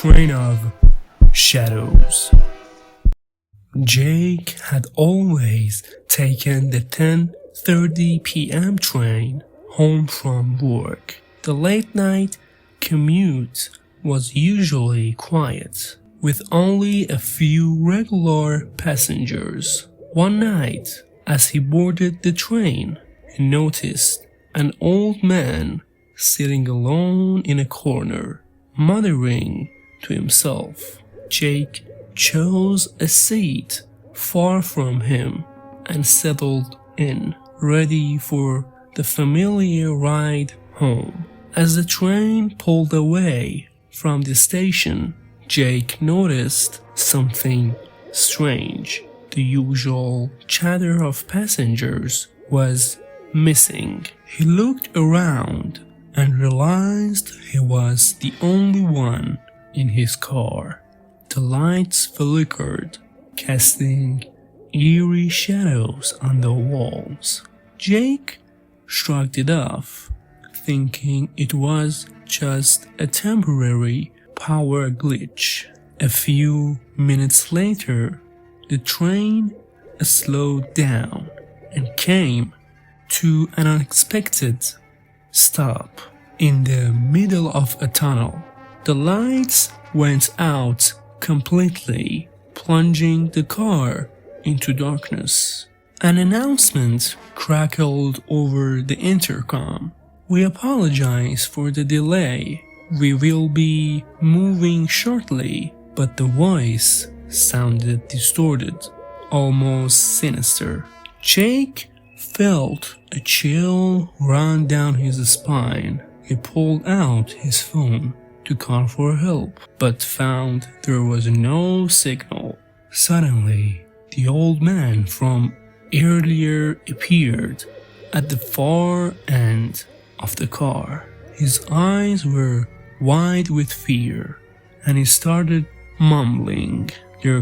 Train of Shadows. Jake had always taken the 10:30 p.m. train home from work. The late night commute was usually quiet, with only a few regular passengers. One night, as he boarded the train, he noticed an old man sitting alone in a corner, muttering to himself. Jake chose a seat far from him and settled in, ready for the familiar ride home. As the train pulled away from the station, Jake noticed something strange. The usual chatter of passengers was missing. He looked around and realized he was the only one in his car. The lights flickered, casting eerie shadows on the walls. Jake shrugged it off, thinking it was just a temporary power glitch. A few minutes later, the train slowed down and came to an unexpected stop in the middle of a tunnel. The lights went out completely, plunging the car into darkness. An announcement crackled over the intercom. "We apologize for the delay. We will be moving shortly," but the voice sounded distorted, almost sinister. Jake felt a chill run down his spine. He pulled out his phone to call for help, but found there was no signal. Suddenly, the old man from earlier appeared at the far end of the car. His eyes were wide with fear, and he started mumbling, they're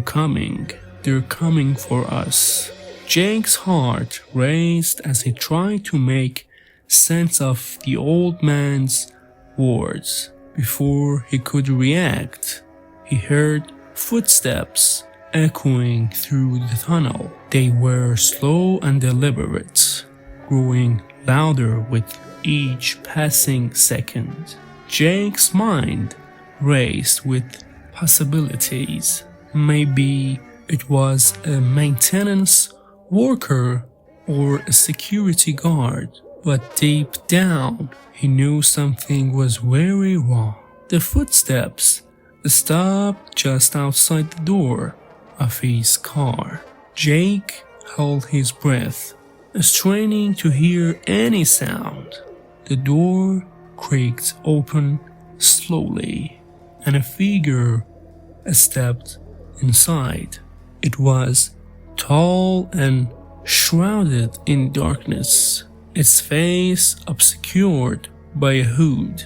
coming for us." Jake's heart raced as he tried to make sense of the old man's words. Before he could react, he heard footsteps echoing through the tunnel. They were slow and deliberate, growing louder with each passing second. Jake's mind raced with possibilities. Maybe it was a maintenance worker or a security guard, but deep down he knew something was very wrong. The footsteps stopped just outside the door of his car. Jake held his breath, straining to hear any sound. The door creaked open slowly, and a figure stepped inside. It was tall and shrouded in darkness, its face obscured by a hood.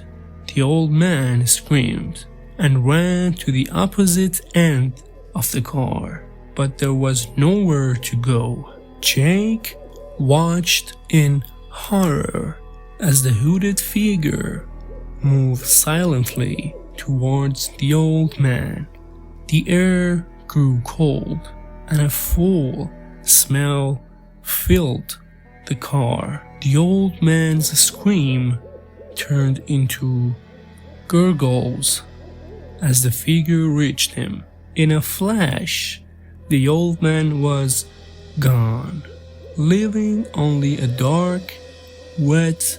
The old man screamed and ran to the opposite end of the car, but there was nowhere to go. Jake watched in horror as the hooded figure moved silently towards the old man. The air grew cold, and a foul smell filled the car. The old man's scream turned into gurgles as the figure reached him. In a flash, the old man was gone, leaving only a dark, wet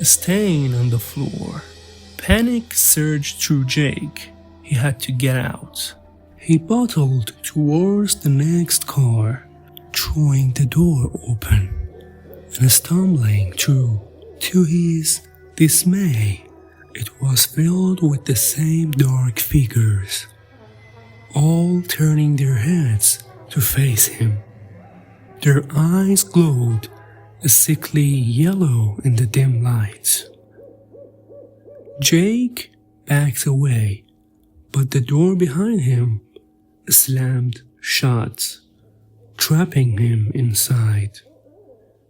stain on the floor. Panic surged through Jake. He had to get out. He bottled towards the next car, throwing the door open and stumbling through. To his dismay, it was filled with the same dark figures, all turning their heads to face him. Their eyes glowed a sickly yellow in the dim light. Jake backed away, but the door behind him slammed shut, trapping him inside.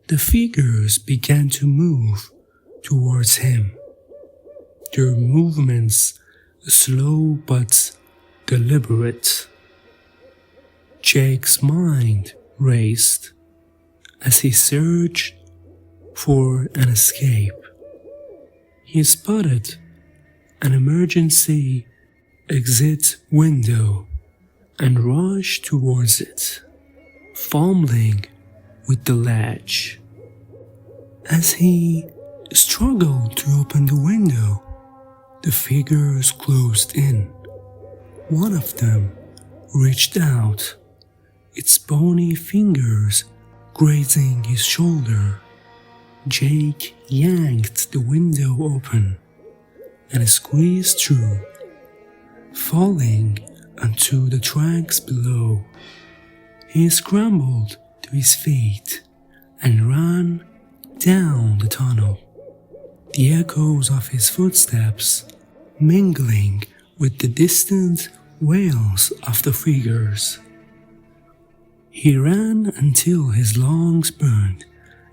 The figures began to move towards him, their movements slow but deliberate. Jake's mind raced as he searched for an escape. He spotted an emergency exit window and rushed towards it, fumbling with the latch. As he struggled to open the window, the figures closed in. One of them reached out, its bony fingers grazing his shoulder. Jake yanked the window open and squeezed through, falling onto the tracks below. He scrambled to his feet and ran down the tunnel, the echoes of his footsteps mingling with the distant wails of the figures. He ran until his lungs burned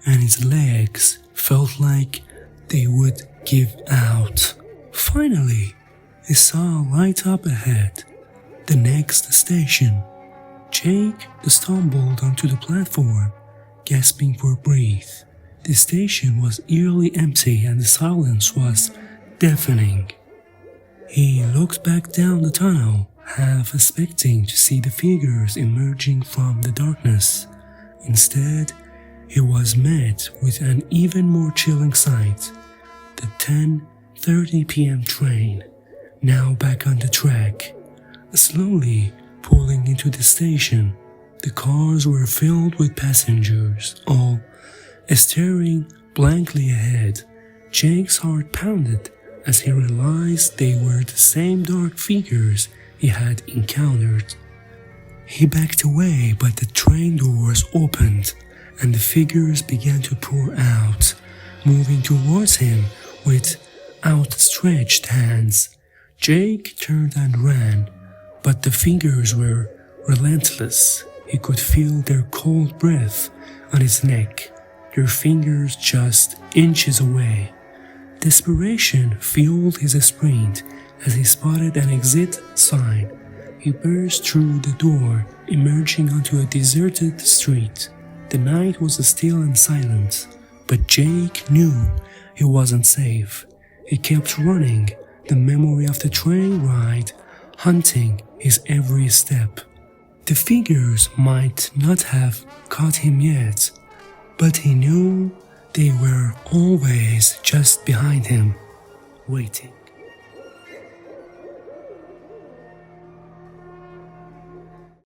and his legs felt like they would give out. Finally, he saw a light up ahead, the next station. Jake stumbled onto the platform, gasping for breath. The station was eerily empty and the silence was deafening. He looked back down the tunnel, half expecting to see the figures emerging from the darkness. Instead, he was met with an even more chilling sight. The 10:30 p.m. train, now back on the track, slowly pulling into the station. The cars were filled with passengers, all staring blankly ahead. Jake's heart pounded as he realized they were the same dark figures he had encountered. He backed away, but the train doors opened and the figures began to pour out, moving towards him with outstretched hands. Jake turned and ran, but the figures were relentless. He could feel their cold breath on his neck, their fingers just inches away. Desperation fueled his sprint as he spotted an exit sign. He burst through the door, emerging onto a deserted street. The night was still and silent, but Jake knew he wasn't safe. He kept running, the memory of the train ride haunting his every step. The figures might not have caught him yet, but he knew they were always just behind him, waiting.